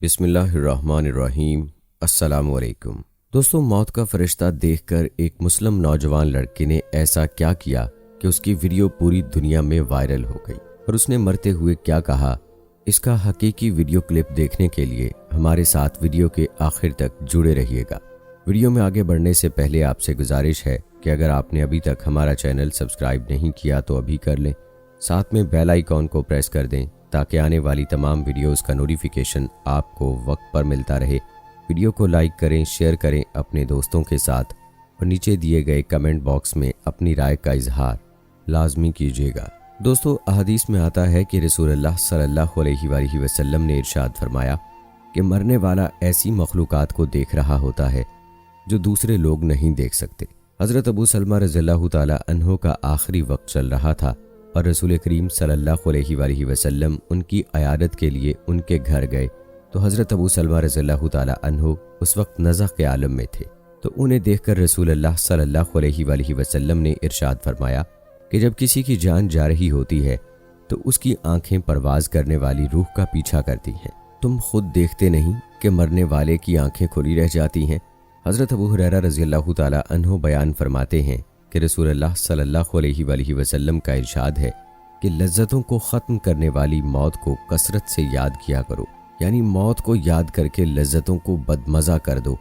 بسم اللہ الرحمن الرحیم۔ السلام علیکم دوستوں، موت کا فرشتہ دیکھ کر ایک مسلم نوجوان لڑکے نے ایسا کیا کیا کہ اس کی ویڈیو پوری دنیا میں وائرل ہو گئی، اور اس نے مرتے ہوئے کیا کہا، اس کا حقیقی ویڈیو کلپ دیکھنے کے لیے ہمارے ساتھ ویڈیو کے آخر تک جڑے رہیے گا۔ ویڈیو میں آگے بڑھنے سے پہلے آپ سے گزارش ہے کہ اگر آپ نے ابھی تک ہمارا چینل سبسکرائب نہیں کیا تو ابھی کر لیں، ساتھ میں بیل آئیکن کو پریس کر دیں تاکہ آنے والی تمام ویڈیوز کا نوٹیفیکیشن آپ کو وقت پر ملتا رہے۔ ویڈیو کو لائک کریں، شیئر کریں اپنے دوستوں کے ساتھ، اور نیچے دیے گئے کمنٹ باکس میں اپنی رائے کا اظہار لازمی کیجیے گا۔ دوستو، احادیث میں آتا ہے کہ رسول اللہ صلی اللہ علیہ وآلہ وسلم نے ارشاد فرمایا کہ مرنے والا ایسی مخلوقات کو دیکھ رہا ہوتا ہے جو دوسرے لوگ نہیں دیکھ سکتے۔ حضرت ابو سلمہ رضی اللہ تعالی عنہ کا آخری وقت چل رہا تھا اور رسول کریم صلی اللہ علیہ وآلہ وسلم ان کی عیادت کے لیے ان کے گھر گئے تو حضرت ابو سلمہ رضی اللہ تعالی عنہ اس وقت نزع کے عالم میں تھے، تو انہیں دیکھ کر رسول اللہ صلی اللہ علیہ وآلہ وسلم نے ارشاد فرمایا کہ جب کسی کی جان جا رہی ہوتی ہے تو اس کی آنکھیں پرواز کرنے والی روح کا پیچھا کرتی ہیں، تم خود دیکھتے نہیں کہ مرنے والے کی آنکھیں کھلی رہ جاتی ہیں۔ حضرت ابو ہریرہ رضی اللہ تعالی عنہ بیان فرماتے ہیں کہ رسول اللہ صلی اللہ علیہ وآلہ وسلم کا ارشاد ہے کہ لذتوں کو ختم کرنے والی موت کو کثرت سے یاد کیا کرو، یعنی موت کو یاد کر کے لذتوں کو بدمزہ کر دو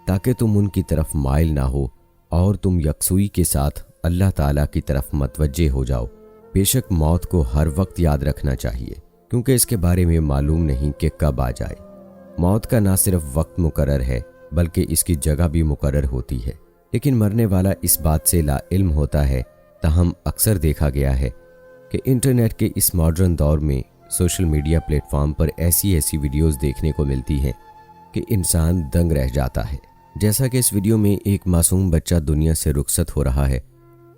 تاکہ تم ان کی طرف مائل نہ ہو اور تم یکسوئی کے ساتھ اللہ تعالیٰ کی طرف متوجہ ہو جاؤ۔ بے شک موت کو ہر وقت یاد رکھنا چاہیے، کیونکہ اس کے بارے میں معلوم نہیں کہ کب آ جائے۔ موت کا نہ صرف وقت مقرر ہے بلکہ اس کی جگہ بھی مقرر ہوتی ہے، لیکن مرنے والا اس بات سے لا علم ہوتا ہے۔ تاہم اکثر دیکھا گیا ہے کہ انٹرنیٹ کے اس ماڈرن دور میں سوشل میڈیا پلیٹ فارم پر ایسی ویڈیوز دیکھنے کو ملتی ہیں کہ انسان دنگ رہ جاتا ہے، جیسا کہ اس ویڈیو میں ایک معصوم بچہ دنیا سے رخصت ہو رہا ہے۔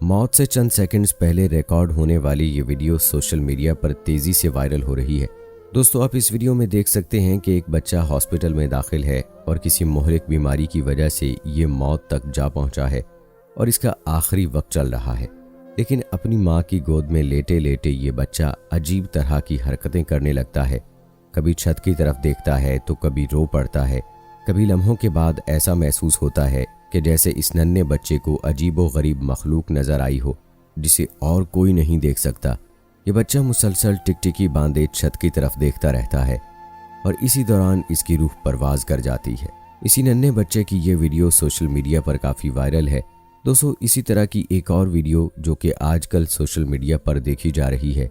موت سے چند سیکنڈز پہلے ریکارڈ ہونے والی یہ ویڈیو سوشل میڈیا پر تیزی سے وائرل ہو رہی ہے۔ دوستو، آپ اس ویڈیو میں دیکھ سکتے ہیں کہ ایک بچہ ہاسپٹل میں داخل ہے اور کسی مہلک بیماری کی وجہ سے یہ موت تک جا پہنچا ہے اور اس کا آخری وقت چل رہا ہے، لیکن اپنی ماں کی گود میں لیٹے لیٹے یہ بچہ عجیب طرح کی حرکتیں کرنے لگتا ہے۔ کبھی چھت کی طرف دیکھتا ہے تو کبھی رو پڑتا ہے۔ کبھی لمحوں کے بعد ایسا محسوس ہوتا ہے کہ جیسے اس ننھے بچے کو عجیب و غریب مخلوق نظر آئی ہو جسے اور کوئی نہیں دیکھ سکتا۔ یہ بچہ مسلسل ٹکٹکی باندھے چھت کی طرف دیکھتا رہتا ہے اور اسی دوران اس کی روح پرواز کر جاتی ہے۔ اسی ننھے بچے کی یہ ویڈیو سوشل میڈیا پر کافی وائرل ہے۔ دوستو، اسی طرح کی ایک اور ویڈیو جو کہ آج کل سوشل میڈیا پر دیکھی جا رہی ہے،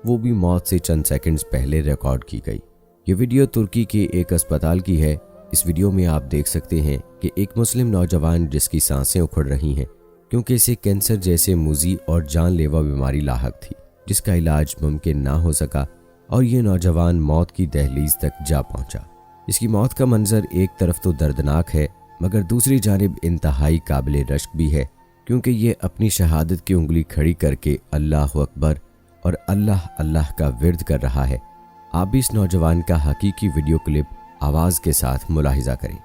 وہ بھی موت سے چند سیکنڈز پہلے ریکارڈ کی گئی۔ یہ ویڈیو ترکی کے ایک اسپتال کی ہے۔ اس ویڈیو میں آپ دیکھ سکتے ہیں کہ ایک مسلم نوجوان جس کی سانسیں اکھڑ رہی ہیں کیونکہ اسے کینسر جیسے موذی اور جان لیوا بیماری لاحق تھی، جس کا علاج ممکن نہ ہو سکا، اور یہ نوجوان موت کی دہلیز تک جا پہنچا۔ اس کی موت کا منظر ایک طرف تو دردناک ہے مگر دوسری جانب انتہائی قابل رشک بھی ہے، کیونکہ یہ اپنی شہادت کی انگلی کھڑی کر کے اللہ اکبر اور اللہ اللہ کا ورد کر رہا ہے۔ آپ بھی اس نوجوان کا حقیقی ویڈیو کلپ آواز کے ساتھ ملاحظہ کریں۔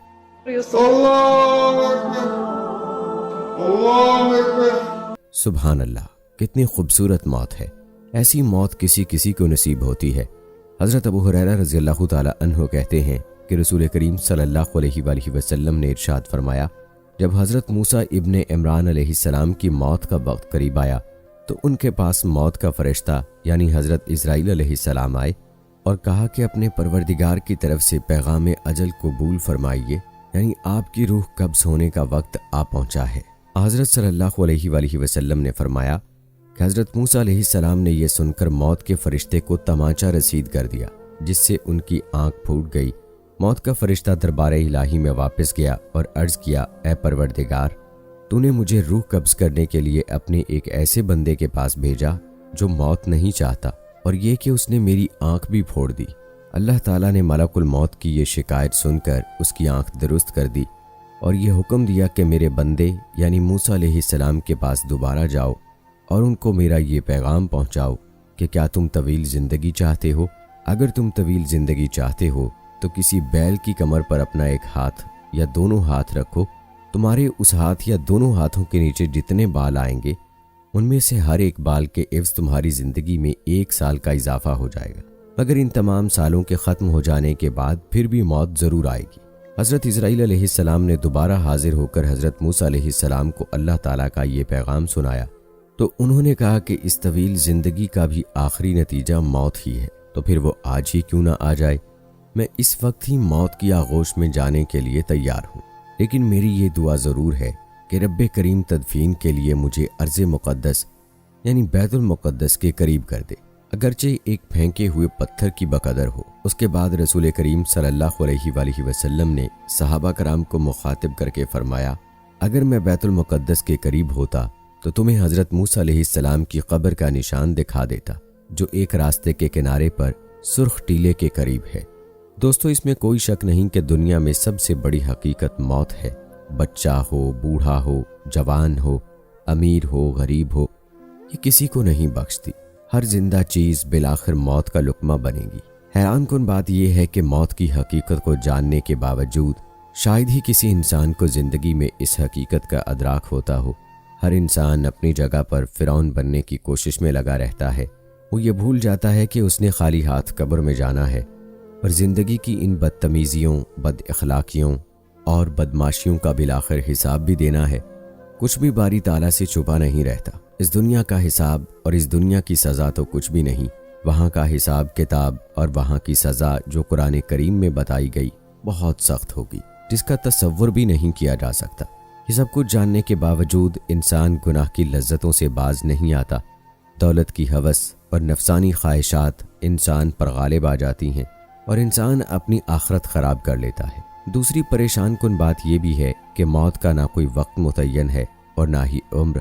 سبحان اللہ، کتنی خوبصورت موت ہے۔ ایسی موت کسی کسی کو نصیب ہوتی ہے۔ حضرت ابو ہریرہ رضی اللہ تعالی عنہ کہتے ہیں کہ رسول کریم صلی اللہ علیہ وآلہ وسلم نے ارشاد فرمایا، جب حضرت موسیٰ ابن عمران علیہ السلام کی موت کا وقت قریب آیا تو ان کے پاس موت کا فرشتہ یعنی حضرت اسرائیل علیہ السلام آئے اور کہا کہ اپنے پروردگار کی طرف سے پیغام اجل قبول فرمائیے، یعنی آپ کی روح قبض ہونے کا وقت آ پہنچا ہے۔ حضرت صلی اللہ علیہ وآلہ وسلم نے فرمایا کہ حضرت موسیٰ علیہ السلام نے یہ سن کر موت کے فرشتے کو تمانچہ رسید کر دیا، جس سے ان کی آنکھ پھوٹ گئی۔ موت کا فرشتہ دربار الہی میں واپس گیا اور عرض کیا، اے پروردگار، تو نے مجھے روح قبض کرنے کے لیے اپنے ایک ایسے بندے کے پاس بھیجا جو موت نہیں چاہتا، اور یہ کہ اس نے میری آنکھ بھی پھوڑ دی۔ اللہ تعالیٰ نے ملک الموت کی یہ شکایت سن کر اس کی آنکھ درست کر دی اور یہ حکم دیا کہ میرے بندے یعنی موسیٰ علیہ السلام کے پاس دوبارہ جاؤ اور ان کو میرا یہ پیغام پہنچاؤ کہ کیا تم طویل زندگی چاہتے ہو؟ اگر تم طویل زندگی چاہتے ہو تو کسی بیل کی کمر پر اپنا ایک ہاتھ یا دونوں ہاتھ رکھو، تمہارے اس ہاتھ یا دونوں ہاتھوں کے نیچے جتنے بال آئیں گے ان میں سے ہر ایک بال کے عوض تمہاری زندگی میں 1 سال کا اضافہ ہو جائے گا۔ مگر ان تمام سالوں کے ختم ہو جانے کے بعد پھر بھی موت ضرور آئے گی۔ حضرت اسرائیل علیہ السلام نے دوبارہ حاضر ہو کر حضرت موسیٰ علیہ السلام کو اللہ تعالیٰ کا یہ پیغام سنایا تو انہوں نے کہا کہ اس طویل زندگی کا بھی آخری نتیجہ موت ہی ہے، تو پھر وہ آج ہی کیوں نہ آ جائے۔ میں اس وقت ہی موت کی آغوش میں جانے کے لیے تیار ہوں، لیکن میری یہ دعا ضرور ہے کہ رب کریم تدفین کے لیے مجھے ارض مقدس یعنی بیت المقدس کے قریب کر دے، اگرچہ ایک پھینکے ہوئے پتھر کی بقدر ہو۔ اس کے بعد رسول کریم صلی اللہ علیہ وآلہ وسلم نے صحابہ کرام کو مخاطب کر کے فرمایا، اگر میں بیت المقدس کے قریب ہوتا تو تمہیں حضرت موسیٰ علیہ السلام کی قبر کا نشان دکھا دیتا، جو ایک راستے کے کنارے پر سرخ ٹیلے کے قریب ہے۔ دوستو، اس میں کوئی شک نہیں کہ دنیا میں سب سے بڑی حقیقت موت ہے۔ بچہ ہو، بوڑھا ہو، جوان ہو، امیر ہو، غریب ہو، یہ کسی کو نہیں بخشتی۔ ہر زندہ چیز بالآخر موت کا لقمہ بنے گی۔ حیران کن بات یہ ہے کہ موت کی حقیقت کو جاننے کے باوجود شاید ہی کسی انسان کو زندگی میں اس حقیقت کا ادراک ہوتا ہو۔ ہر انسان اپنی جگہ پر فرعون بننے کی کوشش میں لگا رہتا ہے۔ وہ یہ بھول جاتا ہے کہ اس نے خالی ہاتھ قبر میں جانا ہے اور زندگی کی ان بدتمیزیوں، بد اخلاقیوں اور بدماشیوں کا بالآخر حساب بھی دینا ہے۔ کچھ بھی باری تعالیٰ سے چھپا نہیں رہتا۔ اس دنیا کا حساب اور اس دنیا کی سزا تو کچھ بھی نہیں۔ وہاں کا حساب کتاب اور وہاں کی سزا جو قرآن کریم میں بتائی گئی بہت سخت ہوگی، جس کا تصور بھی نہیں کیا جا سکتا۔ یہ سب کچھ جاننے کے باوجود انسان گناہ کی لذتوں سے باز نہیں آتا۔ دولت کی ہوس اور نفسانی خواہشات انسان پر غالب آ جاتی ہیں اور انسان اپنی آخرت خراب کر لیتا ہے۔ دوسری پریشان کن بات یہ بھی ہے کہ موت کا نہ کوئی وقت متعین ہے اور نہ ہی عمر۔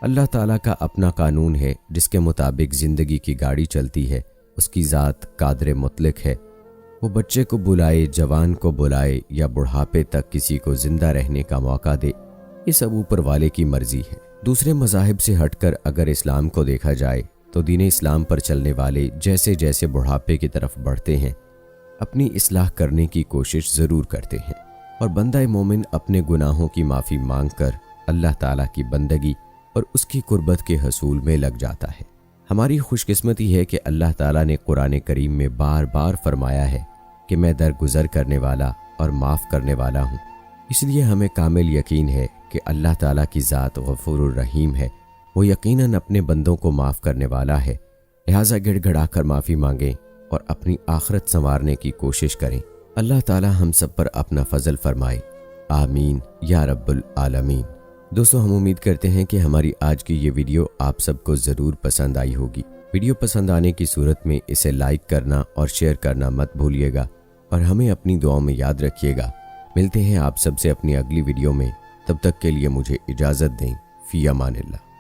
اللہ تعالیٰ کا اپنا قانون ہے جس کے مطابق زندگی کی گاڑی چلتی ہے۔ اس کی ذات قادر مطلق ہے۔ وہ بچے کو بلائے، جوان کو بلائے یا بڑھاپے تک کسی کو زندہ رہنے کا موقع دے، یہ سب اوپر والے کی مرضی ہے۔ دوسرے مذاہب سے ہٹ کر اگر اسلام کو دیکھا جائے تو دین اسلام پر چلنے والے جیسے جیسے بڑھاپے کی طرف بڑھتے ہیں اپنی اصلاح کرنے کی کوشش ضرور کرتے ہیں، اور بندہ مومن اپنے گناہوں کی معافی مانگ کر اللہ تعالیٰ کی بندگی اور اس کی قربت کے حصول میں لگ جاتا ہے۔ ہماری خوش قسمتی ہے کہ اللہ تعالیٰ نے قرآن کریم میں بار بار فرمایا ہے کہ میں درگزر کرنے والا اور معاف کرنے والا ہوں۔ اس لیے ہمیں کامل یقین ہے کہ اللہ تعالیٰ کی ذات غفور الرحیم ہے۔ وہ یقیناً اپنے بندوں کو معاف کرنے والا ہے، لہٰذا گڑ گڑا کر معافی مانگیں اور اپنی آخرت سنوارنے کی کوشش کریں۔ اللہ تعالیٰ ہم سب پر اپنا فضل فرمائے، آمین یا رب العالمین۔ دوستو، ہم امید کرتے ہیں کہ ہماری آج کی یہ ویڈیو آپ سب کو ضرور پسند آئی ہوگی۔ ویڈیو پسند آنے کی صورت میں اسے لائک کرنا اور شیئر کرنا مت بھولیے گا، اور ہمیں اپنی دعاؤں میں یاد رکھیے گا۔ ملتے ہیں آپ سب سے اپنی اگلی ویڈیو میں، تب تک کے لیے مجھے اجازت دیں۔ فی امان اللہ۔